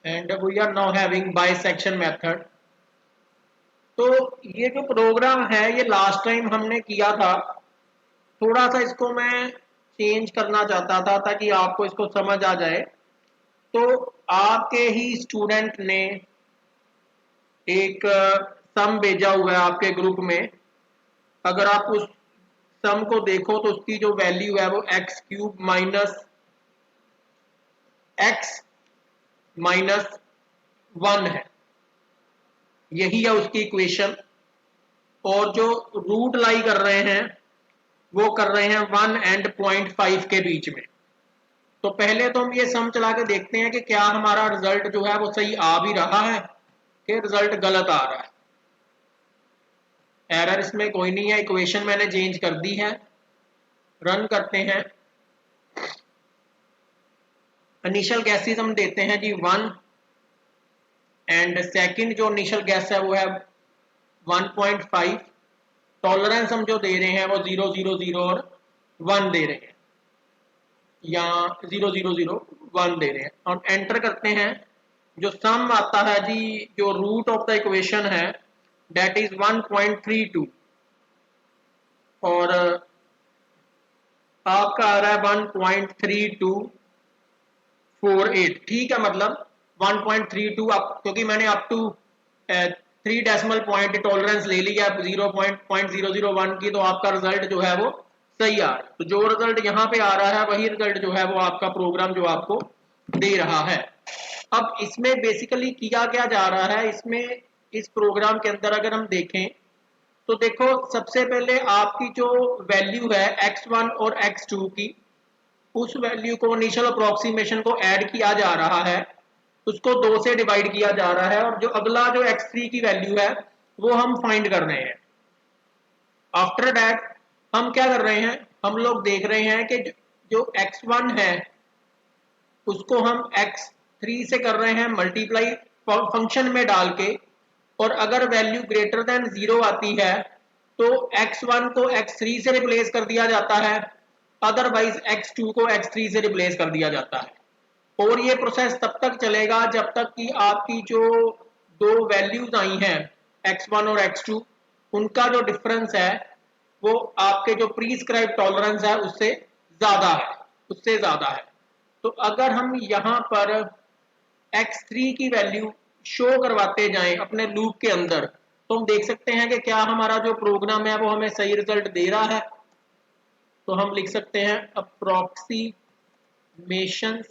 and we are now having bisection method। तो ये जो प्रोग्राम है ये लास्ट टाइम हमने किया था, थोड़ा सा इसको मैं चेंज करना चाहता था ताकि आपको इसको समझ आ जाए। तो आपके ही स्टूडेंट ने एक सम भेजा हुआ है आपके ग्रुप में। अगर आप उस सम को देखो तो उसकी जो वैल्यू है वो x cube minus x minus 1 है, यही है उसकी इक्वेशन। और जो रूट लाई कर रहे हैं वो कर रहे हैं 1 एंड 0.5 के बीच में। तो पहले तो हम ये सम चला के देखते हैं कि क्या हमारा रिजल्ट जो है वो सही आ भी रहा है कि रिजल्ट गलत आ रहा है। एरर इसमें कोई नहीं है, इक्वेशन मैंने चेंज कर दी है। रन करते हैं। इनिशियल गैसेस हम देते हैं जी 1 एंड सेकंड जो इनिशियल गैस है वो है 1.5। टॉलरेंस हम जो दे रहे हैं वो 0 0 0 और 1 दे रहे हैं, या 0 0 0 1 दे रहे हैं और एंटर करते हैं। जो सम आता है जी, जो रूट ऑफ द इक्वेशन है डेट इज 1.32 और आपका आ रहा है 1.3248। ठीक है, मतलब 1.32 अप, क्योंकि मैंने up to 3 decimal point tolerance ले लिया 0.001 की, तो आपका रिजल्ट जो है वो सही आ रहा है। तो जो रिजल्ट यहाँ पे आ रहा है वही रिजल्ट जो है वो आपका प्रोग्राम जो आपको दे रहा है। अब इसमें बेसिकली किया क्या जा रहा है, इसमें इस प्रोग्राम के अंदर अगर हम देखें तो देखो, सबसे पहले आपकी जो वैल्यू है x1 और x2 की, उस वैल्यू को इनिशियल अप्रोक्सीमेशन को ऐड किया जा रहा है, उसको 2 से डिवाइड किया जा रहा है, और जो अगला जो x3 की वैल्यू है वो हम फाइंड कर रहे हैं। आफ्टर दैट हम क्या कर रहे हैं, हम लोग देख रहे हैं कि जो x1 है उसको हम x3 से कर रहे हैं मल्टीप्लाई फंक्शन में डाल के, और अगर वैल्यू ग्रेटर देन 0 आती है तो x1 को x3 से रिप्लेस कर दिया जाता है, अदरवाइज x2 को x3 से रिप्लेस कर दिया जाता है। और ये प्रोसेस तब तक चलेगा जब तक कि आपकी जो दो वैल्यूज आई हैं x1 और x2, उनका जो डिफरेंस है वो आपके जो प्रीस्क्राइब टॉलरेंस है उससे ज़्यादा है। तो अगर हम यहाँ पर x3 की वैल्यू शो करवाते जाएं अपने लूप के अंदर, तो हम देख सकते हैं कि क्या हमारा जो प्रोग्राम है वो हमें सही रिजल्ट दे रहा है। तो हम लिख सकते हैं अप्रोक्सीमेशन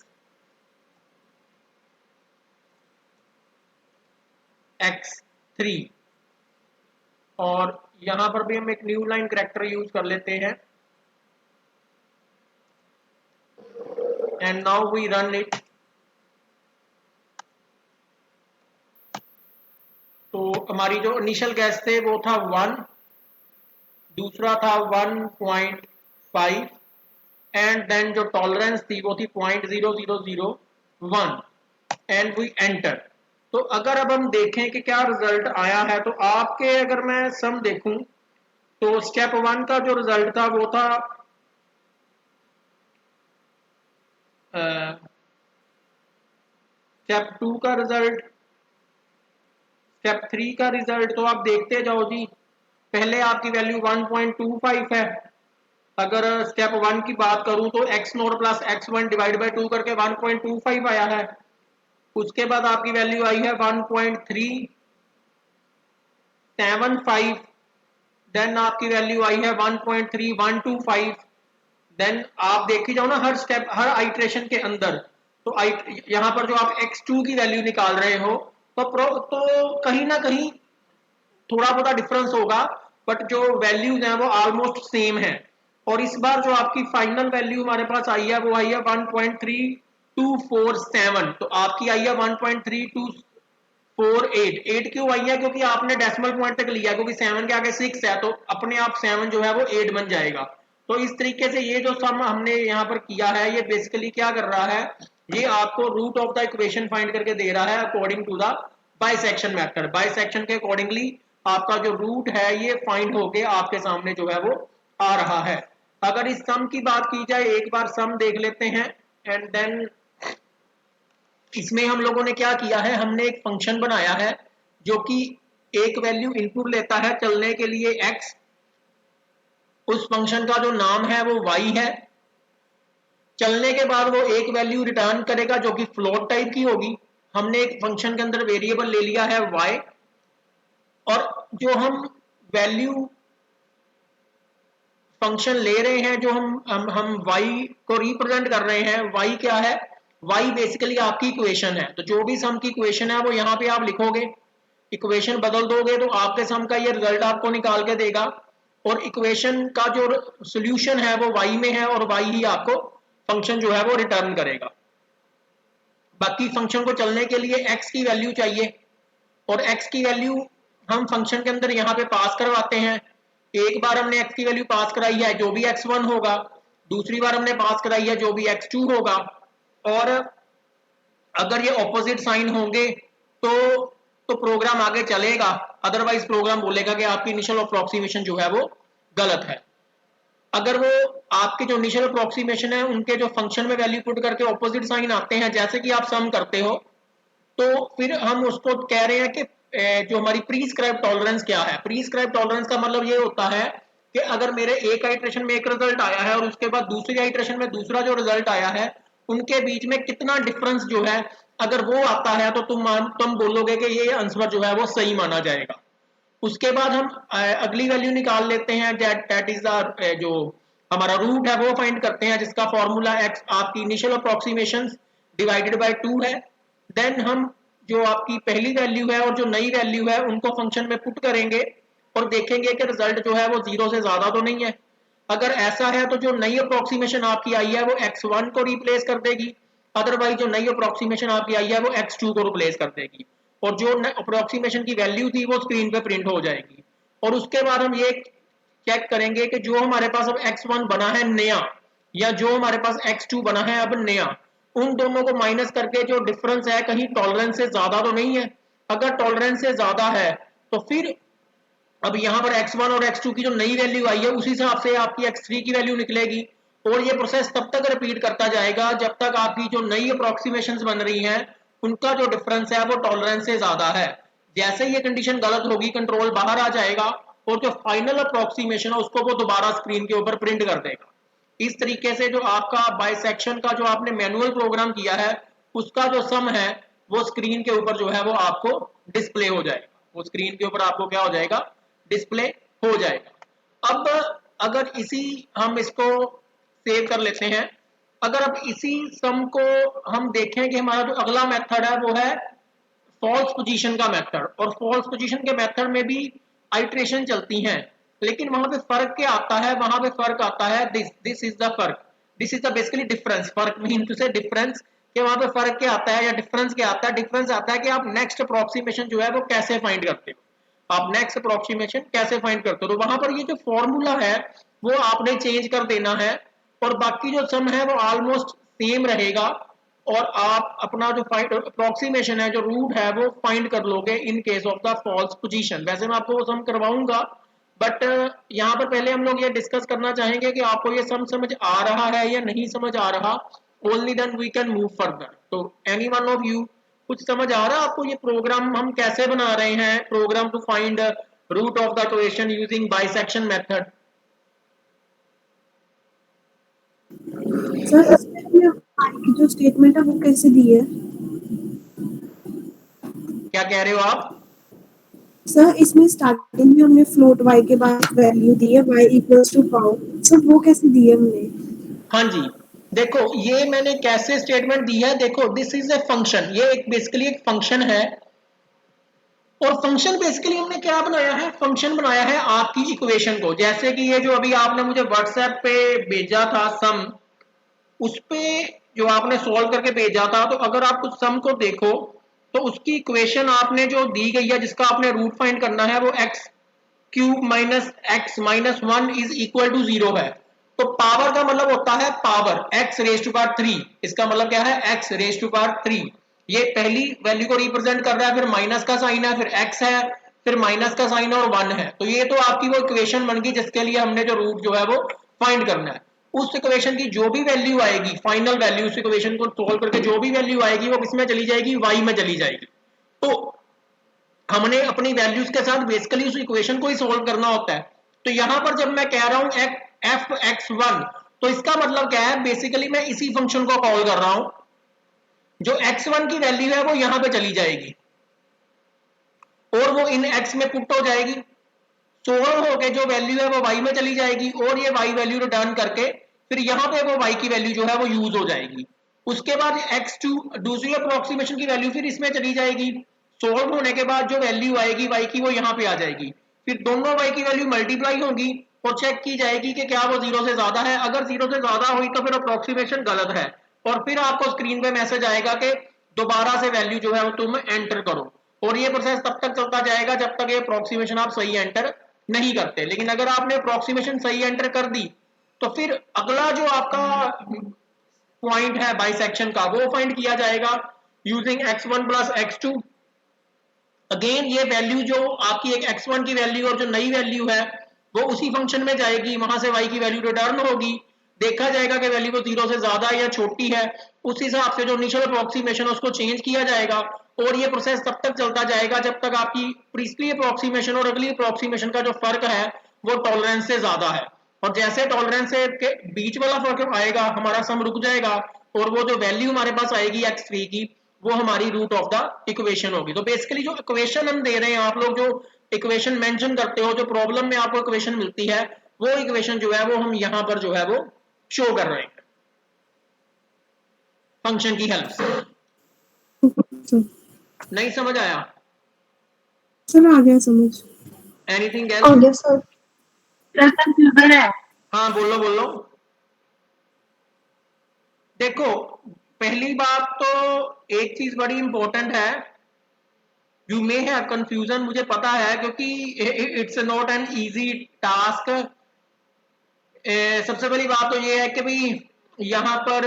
x3, और यहां पर भी हम एक न्यू लाइन कैरेक्टर यूज कर लेते हैं and now we run it. तो हमारी जो इनिशियल गैस थे वो था 1, दूसरा था 1.5 एंड देन जो टॉलरेंस थी वो थी 0.0001 एंड वी एंटर। तो अगर अब हम देखें कि क्या रिजल्ट आया है, तो आपके अगर मैं सम देखूं तो स्टेप 1 का जो रिजल्ट था वो था स्टेप 2 का रिजल्ट, स्टेप 3 का रिजल्ट। तो आप देखते जाओ जी, पहले आपकी वैल्यू 1.25 है। अगर स्टेप 1 की बात करूं तो x not plus x1 divide by 2 करके 1.25 आया है। उसके बाद आपकी वैल्यू आई है 1.375, देन आपकी वैल्यू आई है 1.3125। देन आप देख ही जाओ ना हर स्टेप, हर आइट्रेशन के अंदर। तो यहाँ पर जो आप x2 की वैल्यू निकाल रहे हो तो कहीं ना कहीं थोड़ा बहुत डिफरेंस होगा, बट जो वैल्यूज हैं वो ऑलमोस्ट सेम है। और इस बार जो आपकी फाइनल वैल्यू हमारे पास आई है वो आई है 1.3247। तो आपकी आई है 1.3248। 8 क्यों आई है, क्योंकि आपने डेसिमल पॉइंट तक लिया, क्योंकि 7 के आगे 6 है तो अपने आप 7 जो है वो 8 बन जाएगा। तो इस तरीके से ये जो सम हमने यहाँ पर किया है ये बेसिकली क्या कर रहा है, ये आपको root of the equation find करके दे रहा है according to the bisection method. Bisection के अकॉर्डिंगली आपका जो रूट है ये फाइंड होके आपके सामने जो है वो आ रहा है। अगर इस सम की बात की जाए, एक बार सम देख लेते हैं एंड देन इसमें हम लोगों ने क्या किया है, हमने एक फंक्शन बनाया है जो कि एक वैल्यू इनपुट लेता है चलने के लिए x, उस फंक्शन का जो नाम है वो y है। चलने के बाद वो एक वैल्यू रिटर्न करेगा जो कि फ्लोट टाइप की होगी। हमने एक फंक्शन के अंदर वेरिएबल ले लिया है y, और जो हम वैल्यू फंक्शन ले रहे हैं, जो हम y को रिप्रेजेंट कर रहे हैं, y क्या है, y बेसिकली आपकी इक्वेशन है। तो जो भी सम की इक्वेशन है वो यहाँ पे आप लिखोगे, इक्वेशन बदल दोगे तो आपके सम का ये रिजल्ट आपको निकाल के देगा, और इक्वेशन का जो सोल्यूशन है वो y में है, और y ही आपको फंक्शन जो है वो रिटर्न करेगा। बाकी फंक्शन को चलने के लिए x की वैल्यू चाहिए, और x की वैल्यू हम फंक्शन के अंदर यहाँ पे पास करवाते हैं। एक बार हमने x की वैल्यू पास कराई है जो भी x1 होगा, दूसरी बार हमने पास कराई है जो भी x2 होगा, और अगर ये ऑपोजिट साइन होंगे तो प्रोग्राम आगे चलेगा, अदरवाइज प्रोग्राम बोलेगा कि आपकी इनिशियल अप्रोक्सीमेशन जो है वो गलत है। अगर वो आपके जो इनिशियल अप्रोक्सीमेशन है उनके जो फंक्शन में वैल्यू पुट करके ऑपोजिट साइन आते हैं, जैसे कि आप सम करते हो, तो फिर हम उसको कह रहे हैं कि जो हमारी प्रीस्क्राइब टॉलरेंस क्या है। प्रीस्क्राइब टॉलरेंस का मतलब ये होता है कि अगर मेरे एक आइट्रेशन में एक रिजल्ट आया है और उसके बाद दूसरी आइट्रेशन में दूसरा जो रिजल्ट आया है, उनके बीच में कितना डिफरेंस जो है, अगर वो आता है तो तुम बोलोगे कि ये आंसर जो है वो सही माना जाएगा। उसके बाद हम अगली वैल्यू निकाल लेते हैं, दैट इज द जो हमारा रूट है वो फाइंड करते हैं, जिसका फॉर्मूला x आपकी इनिशियल अप्रोक्सीमेशन डिवाइडेड बाय 2 है। देन हम जो आपकी पहली वैल्यू है और जो नई वैल्यू है उनको फंक्शन में पुट करेंगे और देखेंगे कि रिजल्ट जो है वो 0 से ज्यादा तो नहीं है। अगर ऐसा है तो जो नई अप्रोक्सीमेशन आपकी आई है वो x1 को रिप्लेस कर देगी, अदरवाइज जो नई अप्रोक्सीमेशन आपकी आई है वो x2 को रिप्लेस कर देगी, और जो अप्रोक्सीमेशन की वैल्यू थी वो स्क्रीन पे प्रिंट हो जाएगी। और उसके बाद हम ये चेक करेंगे कि जो हमारे पास अब x1 बना है नया, या जो हमारे पास x2 बना है अब नया, उन दोनों को माइनस करके जो डिफरेंस है कहीं टॉलरेंस से ज्यादा तो नहीं है। अगर टॉलरेंस से ज्यादा है तो फिर अब यहाँ पर x1 और x2 की जो नई वैल्यू आई है उसी हिसाब से आपकी x3 की वैल्यू निकलेगी, और ये प्रोसेस तब तक रिपीट करता जाएगा जब तक आपकी जो नई अप्रोक्सीमेशंस बन रही हैं उनका जो डिफरेंस है वो टॉलरेंस से ज्यादा है। जैसे ये कंडीशन गलत होगी कंट्रोल बाहर आ जाएगा, और जो फाइनल अप्रोक्सीमेशन है उसको वो दोबारा स्क्रीन के ऊपर प्रिंट कर देगा। इस तरीके से जो आपका बाइसेक्शन का जो आपने मैनुअल प्रोग्राम किया है उसका जो सम है वो स्क्रीन के ऊपर जो है वो आपको डिस्प्ले हो जाएगा, वो स्क्रीन के ऊपर आपको क्या हो जाएगा, डिस्प्ले हो जाएगा। अब अगर इसी हम इसको सेव कर लेते हैं, अगर अब इसी सम को हम देखें कि हमारा जो अगला मेथड है वो है फॉल्स पोजीशन का मेथड, और फॉल्स पोजीशन के मेथड में भी आइट्रेशन चलती हैं, लेकिन वहां पे फर्क क्या आता है, वहां पे फर्क आता है दिस इज द फर्क, this is the basically difference, फर्क मीन टू से डिफरेंस, कि वहां पे फर्क क्या आता है या डिफरेंस क्या आता है। डिफरेंस आता है कि आप नेक्स्ट अप्रोक्सीमेशन जो है वो कैसे फाइंड करते हो, आप नेक्स्ट अप्रोक्सीमेशन कैसे फाइंड करते हो। तो वहां पर ये जो फॉर्मूला है वो आपने चेंज कर देना है, और बाकी जो सम है वो ऑलमोस्ट सेम रहेगा, और आप अपना जो अप्रोक्सीमेशन है, जो रूट है वो फाइंड कर लोगे in case of the false position. वैसे मैं आपको वो सम करवाऊंगा, बट यहाँ पर पहले हम लोग ये डिस्कस करना चाहेंगे कि आपको ये सम समझ आ रहा है या नहीं समझ आ रहा, only then we can move further. तो एनी वन ऑफ यू, कुछ समझ आ रहा है आपको ये प्रोग्राम हम कैसे बना रहे हैं, program to find root of the equation using bisection method? Sir इसमें की जो स्टेटमेंट है वो कैसे दी है? क्या कह रहे हो आप? सर इसमें स्टार्टिंग में हमने फ्लोट y के बाद वैल्यू दी है y equals to pound, sir वो कैसे दी है हमने? हाँ जी, देखो ये मैंने कैसे स्टेटमेंट दी है, देखो दिस इज ए फंक्शन, ये एक बेसिकली एक फंक्शन है, और फंक्शन बेसिकली हमने क्या बनाया है, फंक्शन बनाया है आपकी इक्वेशन को। जैसे कि ये जो अभी आपने मुझे व्हाट्सएप पे भेजा था सम, उस पे जो आपने सॉल्व करके भेजा था, तो अगर आप उस सम को देखो तो उसकी इक्वेशन आपने जो दी गई है जिसका आपने रूट फाइंड करना है वो x cube minus x minus 1 is equal to 0 है। तो पावर का मतलब होता है power, x raise to power 3, इसका मतलब क्या है, एक्स रेज टू पावर 3। ये पहली वैल्यू को रिप्रेजेंट कर रहा है, फिर माइनस का साइन है, फिर एक्स है, फिर माइनस का साइन और 1 है। तो ये तो आपकी वो इक्वेशन बन गई जिसके लिए हमने जो रूट जो है वो फाइंड करना है। उस इक्वेशन की जो भी वैल्यू आएगी, फाइनल वैल्यू, उस इक्वेशन को सोल्व करके जो भी वैल्यू आएगी वो किसमें चली जाएगी, y में चली जाएगी। तो हमने अपनी वैल्यूज के साथ बेसिकली उस इक्वेशन को ही सोल्व करना होता है। तो यहां पर जब मैं कह रहा हूं एफ एक्स वन, तो इसका मतलब क्या है, बेसिकली मैं इसी फंक्शन को कॉल कर रहा हूं, जो x1 की वैल्यू है वो यहां पे चली जाएगी और वो इन x में पुट हो जाएगी, सोल्व होके जो वैल्यू है वो y में चली जाएगी और ये y वैल्यू रिटर्न करके फिर यहां पे वो y की वैल्यू जो है वो यूज हो जाएगी। उसके बाद x2 दूसरी अप्रोक्सीमेशन की वैल्यू फिर इसमें चली जाएगी, सोल्व होने के बाद जो वैल्यू आएगी y की वो यहां पे आ जाएगी, फिर दोनों y की वैल्यू मल्टीप्लाई होगी और चेक की जाएगी कि क्या वो 0 से ज्यादा है, अगर 0 से ज्यादा हुई तो फिर अप्रोक्सीमेशन गलत है और फिर आपको स्क्रीन पे मैसेज आएगा कि दोबारा से वैल्यू जो है वो तुम एंटर करो। और ये प्रोसेस तब तक चलता जाएगा जब तक ये अप्रोक्सीमेशन आप सही एंटर नहीं करते। लेकिन अगर आपने अप्रोक्सीमेशन सही एंटर कर दी तो फिर अगला जो आपका पॉइंट है बाइसेक्शन का वो फाइंड किया जाएगा using x1 plus x2। Again ये वैल्यू जो आपकी एक x1 की वैल्यू और जो नई वैल्यू है वो उसी फंक्शन में जाएगी, वहां से y की वैल्यू रिटर्न होगी, देखा जाएगा कि वैल्यू वो 0 से ज्यादा या छोटी है, उस हिसाब से जो इनिशियल अप्रोक्सीमेशन उसको चेंज किया जाएगा और ये प्रोसेस तब तक चलता जाएगा जब तक आपकी पिछली अप्रोक्सीमेशन और अगली अप्रोक्सीमेशन का जो फर्क है वो टॉलरेंस से ज्यादा है। और जैसे टॉलरेंस से के बीच वाला फर्क आएगा हमारा सम रुक जाएगा और वो जो वैल्यू हमारे पास आएगी x3 की वो हमारी रूट ऑफ द इक्वेशन होगी। तो बेसिकली जो इक्वेशन हम दे रहे हैं, आप लोग जो इक्वेशन मेंशन करते हो, जो प्रॉब्लम में आपको इक्वेशन मिलती है वो इक्वेशन जो है वो हम यहां पर जो है वो शो कर रहे हैं फंक्शन की हेल्प से। सर नहीं समझ आया? सर आ गया समझ। एनीथिंग हो एल्स? गया सर। कंफ्यूजन है। हाँ बोलो बोलो। देखो पहली बात तो एक चीज बड़ी इंपॉर्टेंट है, यू मे हैव कंफ्यूजन, मुझे पता है क्योंकि it's not an easy task. सबसे पहली बात तो ये है कि भाई यहाँ पर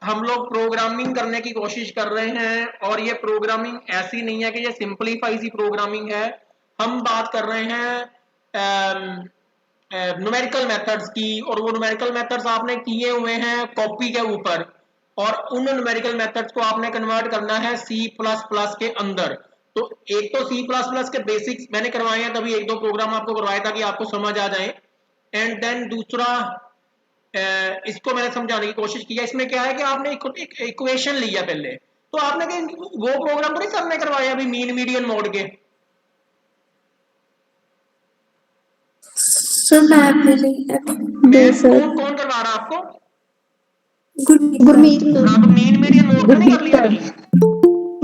हम लोग प्रोग्रामिंग करने की कोशिश कर रहे हैं और ये प्रोग्रामिंग ऐसी नहीं है कि ये सिंपलीफाई सी प्रोग्रामिंग है। हम बात कर रहे हैं न्यूमेरिकल मेथड्स की और वो न्यूमेरिकल मेथड्स आपने किए हुए हैं कॉपी के ऊपर और उन न्यूमेरिकल मेथड्स को आपने कन्वर्ट करना है सी प्लस प्लस के अंदर। तो एक तो सी प्लस प्लस के बेसिक्स मैंने करवाए हैं, तभी एक दो प्रोग्राम आपको करवाया ताकि आपको समझ आ जाए। एंड देन दूसरा इसको मैंने समझाने की कोशिश किया, इसमें क्या है कि आपने एक इक्वेशन लिया पहले, तो आपने वो प्रोग्राम तो नहीं सर ने करवाया अभी मीन मीडियन मोड के? सर मैथ में नहीं है। नहीं मैथ सर। कौन करवा रहा आपको? गुरमीत गुरमीत सर। हाँ तो मीन मीडियन मोड का नहीं कर गुरमीत लिया सर। अभी?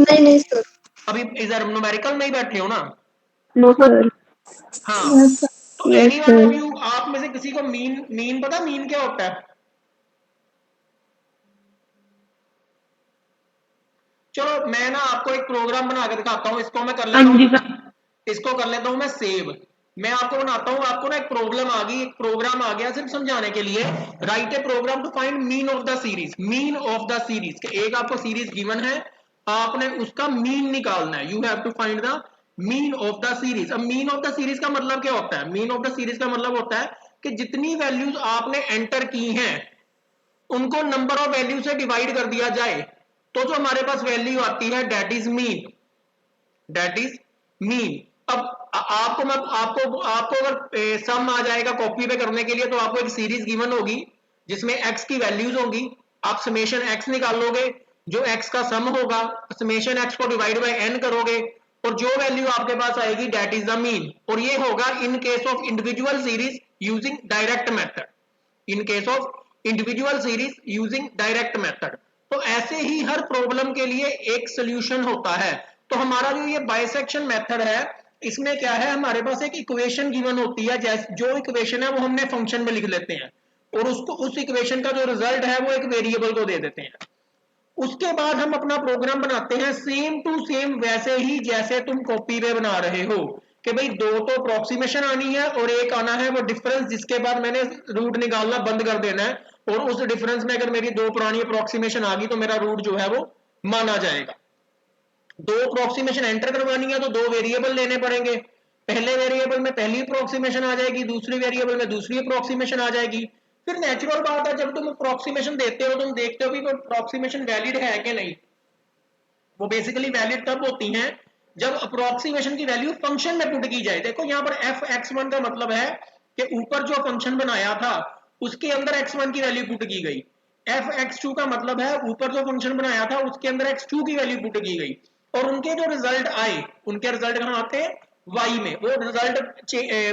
नहीं नहीं सर। अभी इधर न्यूमेरिकल में ही बैठे हो ना? No sir. हाँ। यस तो any one of sir. You आप में से किसी को मीन मीन पता मीन क्या होता है? चलो मैं ना आपको एक प्रोग्राम बना के दिखाता हूँ, इसको मैं कर हाँ लेता जी हूँ, सर। इसको कर लेता हूँ मैं सेव। मैं आपको बनाता हूँ, आपको ना एक प्रॉब्लम आ गई, एक प्रोग्राम आ गया सिर्फ समझाने के लिए। Write a program to find mean of the series, mean of the series, एक आपको सीरीज गिवन है, आपने उसका मीन निकालना है, you have to find the mean of the series. अब मीन ऑफ द सीरीज का मतलब क्या होता है? मीन ऑफ द सीरीज का मतलब होता है कि जितनी वैल्यूज आपने एंटर की हैं उनको नंबर ऑफ वैल्यू से डिवाइड कर दिया जाए तो जो हमारे पास वैल्यू आती है that is mean, that is mean. अब आपको मैं आपको आपको अगर सम आ जाएगा कॉपी पे करने के लिए तो आपको एक सीरीज गिवन होगी जिसमें x की वैल्यूज होंगी, आप समेशन x निकालोगे, जो x का सम होगा समेशन x को डिवाइड बाय n करोगे और जो वैल्यू आपके पास आएगी दैट इज द मीन। और ये होगा इन case of individual series using direct method, in case of individual series using direct method. तो ऐसे ही हर प्रॉब्लम के लिए एक सोल्यूशन होता है। तो हमारा जो ये बाइसेक्शन मेथड है इसमें क्या है, हमारे पास एक इक्वेशन गिवन होती है, जैसे जो इक्वेशन है वो हमने फंक्शन में लिख लेते हैं और उसको उस इक्वेशन का जो रिजल्ट है वो एक वेरिएबल को दे देते हैं। उसके बाद हम अपना प्रोग्राम बनाते हैं सेम टू सेम वैसे ही जैसे तुम कॉपी पे बना रहे हो कि भाई दो तो अप्रोक्सीमेशन आनी है और एक आना है वो डिफरेंस जिसके बाद मैंने रूट निकालना बंद कर देना है और उस डिफरेंस में अगर मेरी दो पुरानी अप्रोक्सीमेशन आ गई तो मेरा रूट जो है वो माना जाएगा। दो अप्रोक्सीमेशन एंटर करवानी है तो दो वेरिएबल लेने पड़ेंगे, पहले वेरिएबल में पहली अप्रोक्सीमेशन आ जाएगी, दूसरी वेरिएबल में दूसरी अप्रोक्सीमेशन आ जाएगी। फिर नेचुरल बात है, जब तुम अप्रोक्सीमेशन देते हो तुम देखते हो कि वो अप्रोक्सीमेशन वैलिड है कि नहीं। वो बेसिकली वैलिड तब होती हैं जब अप्रोक्सीमेशन की वैल्यू फंक्शन में पुट की जाए। देखो यहाँ पर एफ एक्स वन का मतलब है कि ऊपर जो फंक्शन बनाया था उसके अंदर x1 की वैल्यू पुट की गई। एफ एक्स टू का मतलब है ऊपर जो फंक्शन बनाया था उसके अंदर x2 की वैल्यू पुट की गई, और उनके जो रिजल्ट आए उनके रिजल्ट कहाँ आते हैं, y में। वो रिजल्ट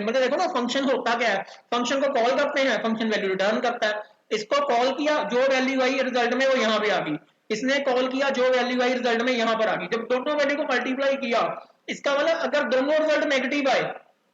मतलब देखो ना फंक्शन होता क्या है, फंक्शन को कॉल करते हैं, फंक्शन वैल्यू रिटर्न करता है। इसको कॉल किया, जो वैल्यू आई रिजल्ट में वो यहाँ पे आ गई। इसने कॉल किया, जो वैल्यू आई रिजल्ट में यहाँ पर आ गई। जब दोनों वैल्यू को मल्टीप्लाई किया, इसका मतलब अगर दोनों रिजल्ट नेगेटिव आए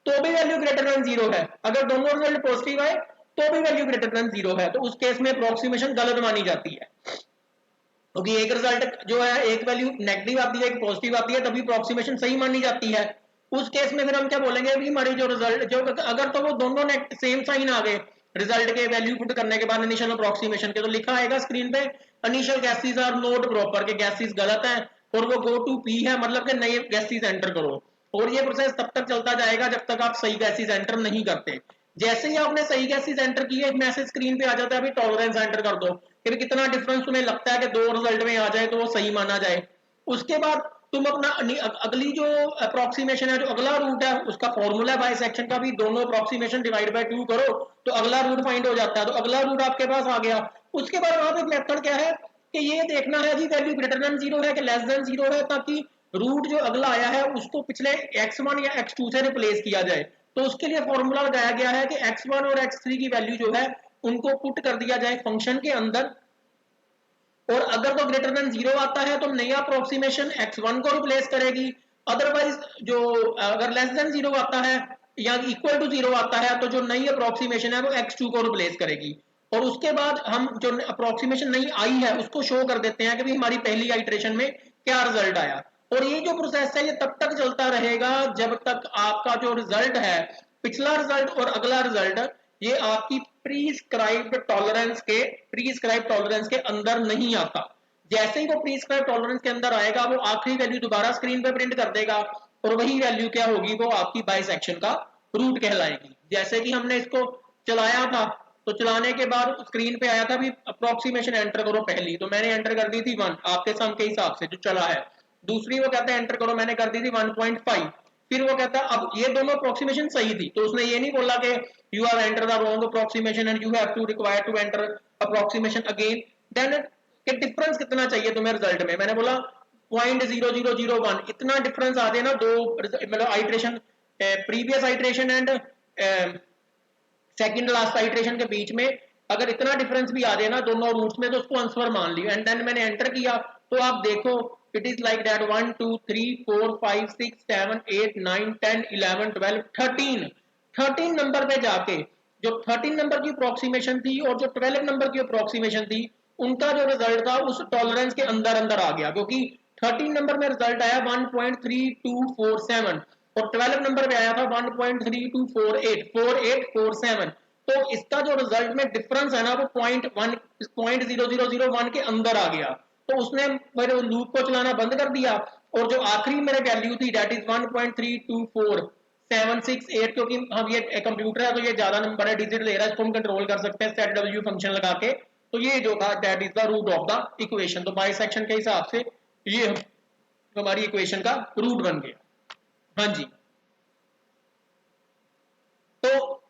तो भी वैल्यू ग्रेटर देन जीरो है, अगर दोनों रिजल्ट पॉजिटिव आए तो भी वैल्यू ग्रेटर देन जीरो है। तो उस केस में अप्रोक्सीमेशन गलत मानी जाती है, क्योंकि एक रिजल्ट जो है, एक वैल्यू नेगेटिव आती है एक पॉजिटिव आती है, तभी अप्रोक्सीमेशन सही मानी जाती है। उस केस में फिर हम क्या बोलेंगे, अभी हमारी जो रिजल्ट जो अगर तो वो दोनों सेम साइन आ गए रिजल्ट के वैल्यू पुट करने के बाद इनिशियल अप्रोक्सीमेशन के, तो लिखा आएगा स्क्रीन पे initial guesses are not proper, के गैसेस गलत है और वो गो टू पी है, मतलब कि नए गैसेस एंटर करो। और ये प्रोसेस तब तक चलता जाएगा जब तक आप सही गैसेस एंटर नहीं करते। जैसे ही आपने सही गैसेस एंटर किए, एक मैसेज स्क्रीन पे आ जाता है अभी टॉलरेंस एंटर कर दो, फिर कितना डिफरेंस तुम्हें लगता है कि दो रिजल्ट में आ जाए तो वो सही माना जाए। उसके बाद तुम अपना अगली जो अप्रोक्सीमेशन है, जो अगला रूट है उसका फॉर्मूला बाय सेक्शन का भी, दोनों अप्रोक्सीमेशन डिवाइड बाय 2 करो तो अगला रूट फाइंड हो जाता है। तो अगला रूट आपके पास आ गया। उसके बाद वहां पे मेथड क्या है कि ये देखना है जी वैल्यू ग्रेटर देन जीरो है कि लेस देन जीरो है, ताकि रूट जो अगला आया है उसको पिछले x1 या x2 से रिप्लेस किया जाए। तो उसके लिए फॉर्मूला लगाया गया है कि x1 और x3 की वैल्यू जो है उनको पुट कर दिया जाए फंक्शन के अंदर, और अगर तो ग्रेटर देन जीरो आता है तो नया अप्रोक्सीमेशन x1 को रिप्लेस करेगी, अदरवाइज जो अगर लेस देन जीरो आता है या इक्वल टू जीरो आता है तो जो नई अप्रोक्सीमेशन है वो x2 को रिप्लेस करेगी। और उसके बाद हम जो अप्रोक्सीमेशन नई आई है उसको शो कर देते हैं कि भाई हमारी पहली आइट्रेशन में क्या रिजल्ट आया। और ये जो प्रोसेस है ये तब तक चलता रहेगा जब तक आपका जो रिजल्ट है, पिछला रिजल्ट और अगला रिजल्ट, ये आपकी प्रीस्क्राइब टॉलरेंस के अंदर नहीं आता। जैसे ही वो प्रीस्क्राइब टॉलरेंस के अंदर आएगा वो आखिरी वैल्यू दोबारा स्क्रीन पे प्रिंट कर देगा, और वही वैल्यू क्या होगी, वो आपकी बाइसेक्शन का रूट कहलाएगी। जैसे कि हमने इसको चलाया था तो चलाने के बाद स्क्रीन पे आया था भी अप्रोक्सीमेशन एंटर करो पहली, तो मैंने एंटर कर दी थी 1 आपके सम के हिसाब से जो चला है। दूसरी वो कहता है एंटर करो, मैंने कर दी थी 1.5। फिर वो कहता है अब ये दोनों अप्रोक्सीमेशन सही थी, तो उसने ये नहीं बोला कि you have enter the wrong approximation and you have to require to enter approximation again. Then कि डिफरेंस कितना चाहिए तुम्हें रिजल्ट में, मैंने बोला 0.0001, इतना डिफरेंस आ जाए ना दो मतलब iteration, previous iteration and second last iteration के बीच में, अगर इतना डिफरेंस भी आ जाए ना दोनों रूट्स में तो उसको आंसर मान लियो। एंड देन मैंने एंटर किया तो आप देखो it is like that 1 2 3 4 5 6 7 8 9 10 11 12 13 number पे जाके जो 13 नंबर की अप्रोक्सीमेशन थी और जो 12 नंबर की अप्रोक्सीमेशन थी उनका जो रिजल्ट था उस टॉलरेंस के अंदर अंदर आ गया, क्योंकि 13 नंबर में रिजल्ट आया 1.3247 और 12 नंबर पे आया था 1.3248 तो इसका जो रिजल्ट में डिफरेंस है ना वो 0.0001 के अंदर आ गया। तो उसने मेरे लूप को चलाना बंद कर दिया, और जो आखिरी मेरे वैल्यू थी दैट इज 1.324768, क्योंकि हम ये कंप्यूटर है तो ये ज्यादा नंबर है, डिजिट ले रहा है, इसको हम कंट्रोल कर सकते हैं सेट डब्ल्यू फंक्शन लगा के। तो ये जो था that is the root of the equation. तो बाइसेक्शन के हिसाब से ये हमारी इक्वेशन का रूट बन गया। हाँ जी, तो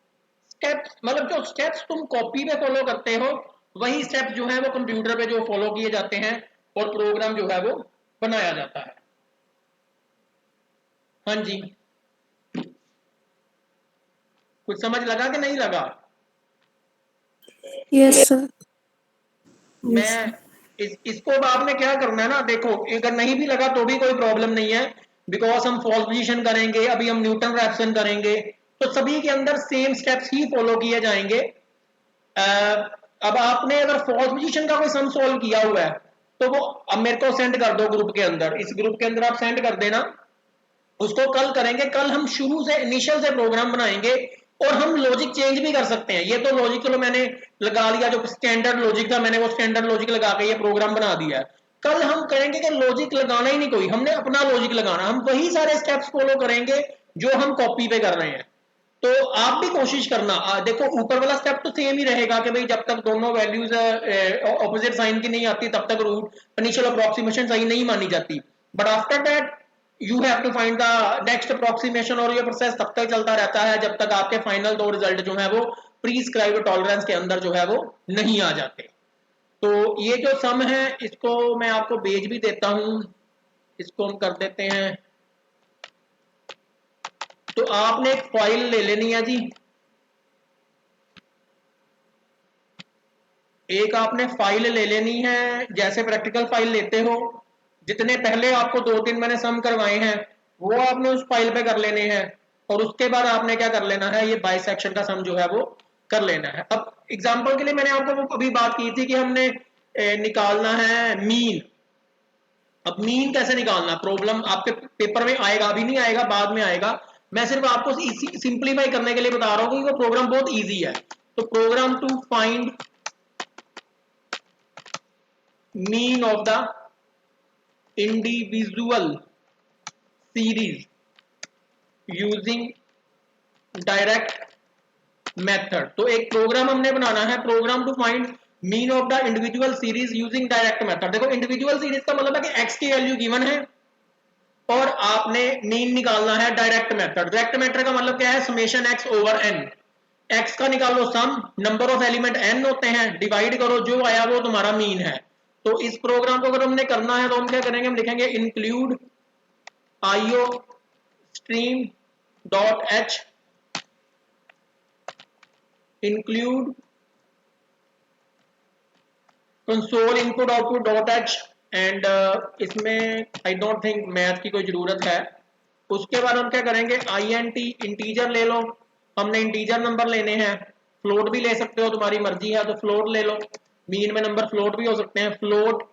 स्टेप्स मतलब जो स्टेप्स तुम कॉपी पे फॉलो करते हो वही स्टेप्स जो है वो कंप्यूटर पे जो फॉलो किए जाते हैं और प्रोग्राम जो है वो बनाया जाता है। हाँ जी, कुछ समझ लगा कि नहीं लगा? Yes sir. मैं इसको अब आपने क्या करना है ना, देखो अगर नहीं भी लगा तो भी कोई प्रॉब्लम नहीं है, बिकॉज हम फॉल्स पोजीशन करेंगे, अभी हम न्यूटन रैप्सन करेंगे, तो सभी के अंदर सेम स्टेप्स ही फॉलो किए जाएंगे। अब आपने अगर फॉल्स पोजीशन का कोई सम सॉल्व किया हुआ है तो वो अब मेरे को सेंड कर दो ग्रुप के अंदर, इस ग्रुप के अंदर आप सेंड कर देना, उसको कल करेंगे। कल हम शुरू से इनिशियल से प्रोग्राम बनाएंगे और हम लॉजिक चेंज भी कर सकते हैं। ये तो लॉजिक चलो मैंने लगा लिया, जो स्टैंडर्ड लॉजिक था मैंने वो स्टैंडर्ड लॉजिक लगा के ये प्रोग्राम बना दिया है। कल हम करेंगे कि लॉजिक लगाना ही नहीं कोई, हमने अपना लॉजिक लगाना, हम वही सारे स्टेप्स फॉलो करेंगे जो हम कॉपी पे कर रहे हैं। तो आप भी कोशिश करना, देखो ऊपर वाला स्टेप तो सेम ही रहेगा कि भाई जब तक दोनों वैल्यूज ऑपोजिट साइन की नहीं आती तब तक रूट इनिशियल अप्रोक्सीमेशन सही नहीं मानी जाती, but after that you have to find the next approximation, और ये प्रोसेस तब तक चलता रहता है जब तक आपके फाइनल दो रिजल्ट जो है वो प्रीस्क्राइब्ड टॉलरेंस के अंदर जो है वो नहीं आ जाते। तो ये जो सम है इसको मैं आपको भेज भी देता हूं, इसको हम कर देते हैं। तो आपने एक फाइल ले लेनी है जी, एक आपने फाइल ले लेनी है, जैसे प्रैक्टिकल फाइल लेते हो, जितने पहले आपको दो तीन मैंने सम करवाए हैं वो आपने उस फाइल पे कर लेने हैं, और उसके बाद आपने क्या कर लेना है, ये बाइसेक्शन का सम जो है वो कर लेना है। अब एग्जांपल के लिए मैंने आपको अभी बात की थी कि हमने निकालना है मीन। अब मीन कैसे निकालना, प्रॉब्लम आपके पेपर में आएगा, अभी नहीं आएगा, बाद में आएगा, मैं सिर्फ आपको सिंप्लीफाई करने के लिए बता रहा हूं कि वो प्रोग्राम बहुत इजी है। तो program to find mean of the individual series using direct method। तो एक प्रोग्राम हमने बनाना है, program to find mean of the individual series using direct method. देखो इंडिविजुअल सीरीज का मतलब है कि x की वैल्यू गिवन है और आपने मीन निकालना है डायरेक्ट मेथड। डायरेक्ट मेथड का मतलब क्या है, summation x over n, x का निकालो सम, नंबर ऑफ एलिमेंट n होते हैं, डिवाइड करो, जो आया वो तुम्हारा मीन है। तो इस प्रोग्राम को अगर हमने करना है तो हम क्या करेंगे, हम लिखेंगे include io stream dot h, include console input output dot h, and इसमें आई डोंट थिंक मैथ की कोई जरूरत है। उसके बाद हम क्या करेंगे, int इंटीजर ले लो, हमने इंटीजर नंबर लेने हैं, फ्लोट भी ले सकते हो तुम्हारी मर्जी है, तो फ्लोट ले लो, मीन में नंबर फ्लोट भी हो सकते हैं। फ्लोट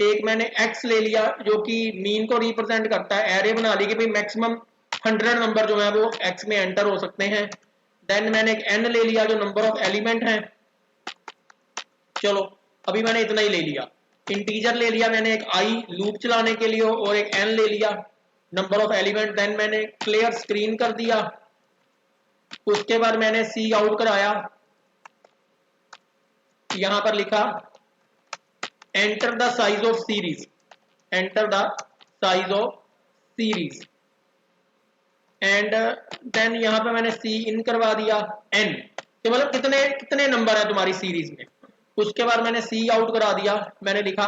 एक मैंने x ले लिया जो कि मीन को रिप्रेजेंट करता है, एरे बना ली कि भाई मैक्सिमम 100 नंबर जो है वो x में एंटर हो सकते हैं। देन मैंने एक n ले लिया जो नंबर ऑफ एलिमेंट है, चलो अभी मैंने इतना ही ले लिया। इंटीजर ले लिया मैंने एक i लूप चलाने के लिए, और एक n ले लिया नंबर ऑफ एलिमेंट। देन मैंने क्लियर स्क्रीन कर दिया, उसके बाद मैंने सी आउट कराया, यहां पर लिखा enter the size of series, enter the size of series, and then यहां पे मैंने सी इन करवा दिया n, तो मतलब कितने कितने नंबर है तुम्हारी सीरीज में। उसके बाद मैंने सी आउट करा दिया, मैंने लिखा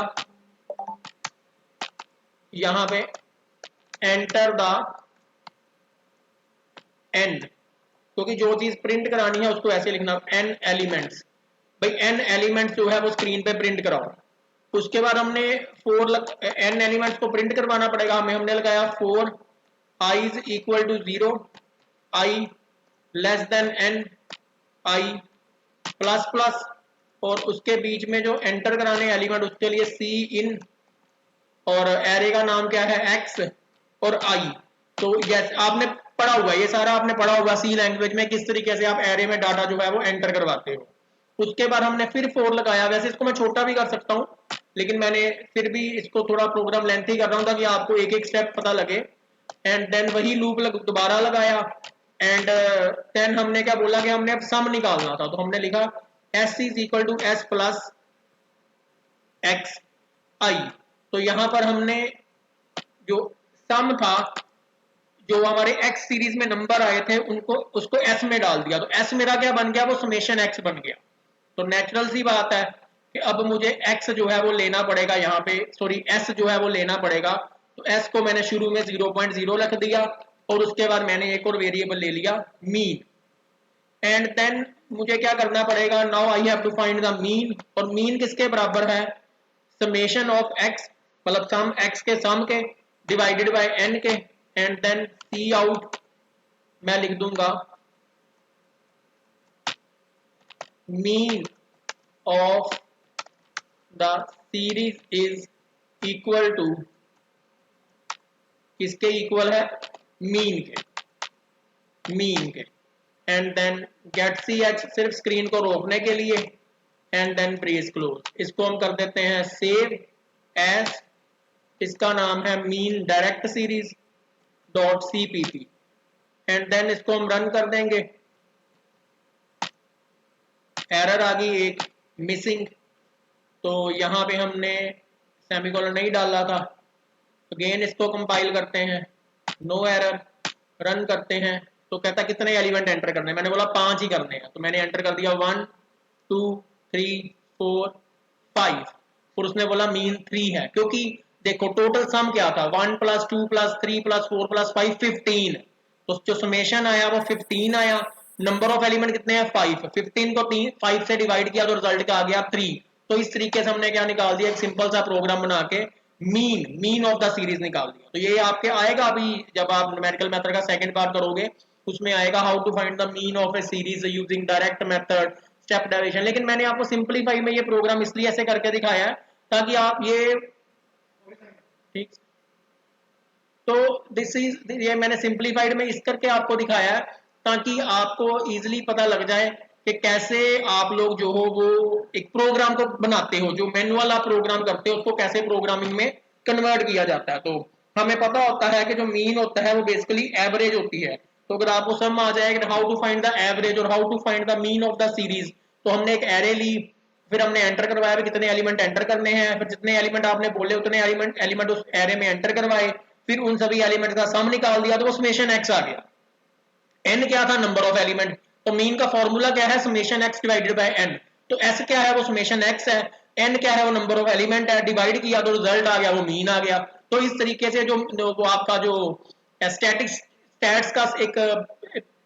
यहां पे एंटर द n, क्योंकि जो चीज प्रिंट करानी है उसको ऐसे लिखना n एलिमेंट्स, भाई n एलिमेंट्स जो है वो स्क्रीन पे प्रिंट कराओ। उसके बाद हमने n एलिमेंट्स को प्रिंट करवाना पड़ेगा हमें, हमने लगाया 4 i is equal to 0, i less than n, i plus plus, और उसके बीच में जो एंटर कराने एलिमेंट उसके लिए सी इन, और एरे का नाम क्या है x और i। तो यस आपने पढ़ा हुआ, ये सारा आपने पढ़ा होगा सी लैंग्वेज में किस तरीके से आप एरे में डाटा जो है वो एंटर करवाते हो। उसके बाद हमने फिर 4 लगाया, वैसे इसको मैं छोटा भी कर सकता हूं लेकिन मैंने फिर भी इसको थोड़ा प्रोग्राम लेंथी कर रहा हूं ताकि आपको एक एक स्टेप पता लगे। एंड देन वही लूप दोबारा लगाया, एंड देन हमने क्या बोला कि हमने अब सम निकालना था, तो हमने लिखा s is equal to s plus X I. तो यहां पर हमने जो सम था, जो हमारे x सीरीज में नंबर आए थे उनको उसको s में डाल दिया, तो s मेरा क्या बन गया, वो समेशन x बन गया। तो नेचुरल सी बात है कि अब मुझे x जो है वो लेना पड़ेगा, यहाँ पे सॉरी s जो है वो लेना पड़ेगा। तो s को मैंने शुरू में 0.0 रख दिया, और उसके बाद मैंने एक और वेरिएबल ले लिया मीन, एंड देन मुझे क्या करना पड़ेगा, now I have to find the mean, और मीन किसके बराबर है, समेशन ऑफ x, मतलब सम x के सम के डिवाइडेड बाय n के, एंड देन सी आउट मैं लिख दूंगा mean of the series is equal to, किसके इक्वल है, मीन के, मीन के, एंड देन गेट सी एच सिर्फ स्क्रीन को रोकने के लिए, एंड देन ब्रेस क्लोज। इसको हम कर देते हैं सेव एज, इसका नाम है mean direct series dot cpp, and then इसको हम रन कर देंगे। एरर आ गई एक मिसिंग, तो यहाँ पे हमने सेमीकोलन नहीं डाला था। अगेन इसको कंपाइल करते हैं, नो एरर, रन करते हैं। तो कहता कितने एलिमेंट एंटर करने हैं, मैंने बोला 5 ही करने हैं, तो मैंने एंटर कर दिया 1 2 3 4 5, और उसने बोला मीन 3 है, क्योंकि देखो टोटल सम क्या था, 1 + 2 + 3 + 4 + 5 15, तो जो समेशन आया वो 15 आया। नंबर ऑफ एलिमेंट कितने हैं 5, 15 को 5 से डिवाइड किया तो रिजल्ट का आ गया 3। तो इस तरीके से हमने क्या निकाल दिया, एक सिंपल सा प्रोग्राम बना के मीन ऑफ द सीरीज निकाल दिया। तो ये आपके आएगा अभी जब आप न्यूमेरिकल मेथड का सेकंड पार्ट करोगे, उसमें आएगा how to find the mean of a series using direct method step derivation. लेकिन मैंने आपको सिंपलीफाई में ये प्रोग्राम इसलिए ऐसे करके दिखाया है ताकि आप ये ठीक, तो दिस इज ये मैंने सिंपलीफाइड में इस करके आपको दिखाया है ताकि आपको इजीली पता लग जाए कि कैसे आप लोग जो हो वो एक प्रोग्राम को बनाते हो, जो मैनुअल आप प्रोग्राम करते हो उसको कैसे प्रोग्रामिंग में कन्वर्ट किया जाता है। तो हमें पता होता है कि जो मीन होता है वो बेसिकली एवरेज होती है। तो अगर आपको समझ आ जाए कि how to find the average और how to find the mean of the series, तो हमने एक एरे ली, फिर हमने एंटर करवाया भी कितने एलिमेंट एंटर करने हैं, फिर जितने एलिमेंट आपने बोले उतने एलिमेंट उस एरे में एंटर करवाए, फिर उन सभी एलिमेंट का सम निकाल दिया, तो वो समेशन एक्स आ गया। एन क्या था, नंबर ऑफ एलिमेंट, तो मीन का फॉर्मूला क्या है, summation x divided by n. तो एस क्या है, वो समेशन एक्स है, एन क्या है, वो नंबर ऑफ एलिमेंट है, डिवाइड किया तो रिजल्ट आ गया, वो मीन आ गया। तो इस तरीके से जो वो आपका जो स्टैट्स का एक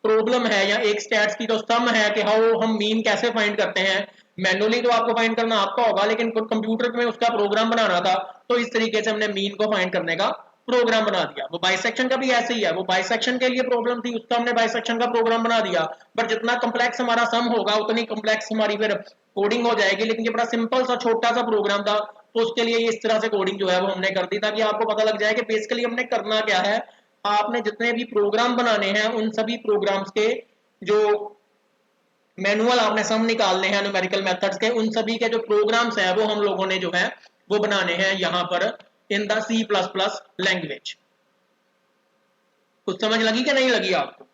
प्रॉब्लम है या एक स्टैट्स की जो सम है कि हाउ हम मीन कैसे फाइंड करते हैं, मैनुअली तो आपको फाइंड करना आपका होगा, लेकिन कंप्यूटर में उसका प्रोग्राम बनाना था, तो इस तरीके से हमने मीन को फाइंड करने का प्रोग्राम बना दिया। वो बाइसेक्शन का भी ऐसे ही है, वो बाइसेक्शन के लिए प्रॉब्लम थी, उसका हमने बाइसेक्शन का प्रोग्राम बना दिया, पर जितना कम्प्लेक्स हमारा सम होगा उतनी कम्प्लेक्स हमारी फिर कोडिंग हो जाएगी। लेकिन ये बड़ा सिंपल सा छोटा सा प्रोग्राम था, तो उसके लिए इस तरह से कोडिंग जो है वो हमने कर दी ताकि आपको पता लग जाए कि बेसिकली हमने करना क्या है। आपने जितने भी प्रोग्राम बनाने हैं उन सभी प्रोग्राम्स के जो मैनुअल आपने सम निकालने हैं न्यूमेरिकल मेथड्स के, उन सभी के जो प्रोग्राम्स हैं वो हम लोगों ने जो है वो बनाने हैं यहाँ पर इन द C++ लैंग्वेज। कुछ समझ लगी कि नहीं लगी आपको?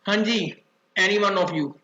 हाँ जी, एनी वन ऑफ यू?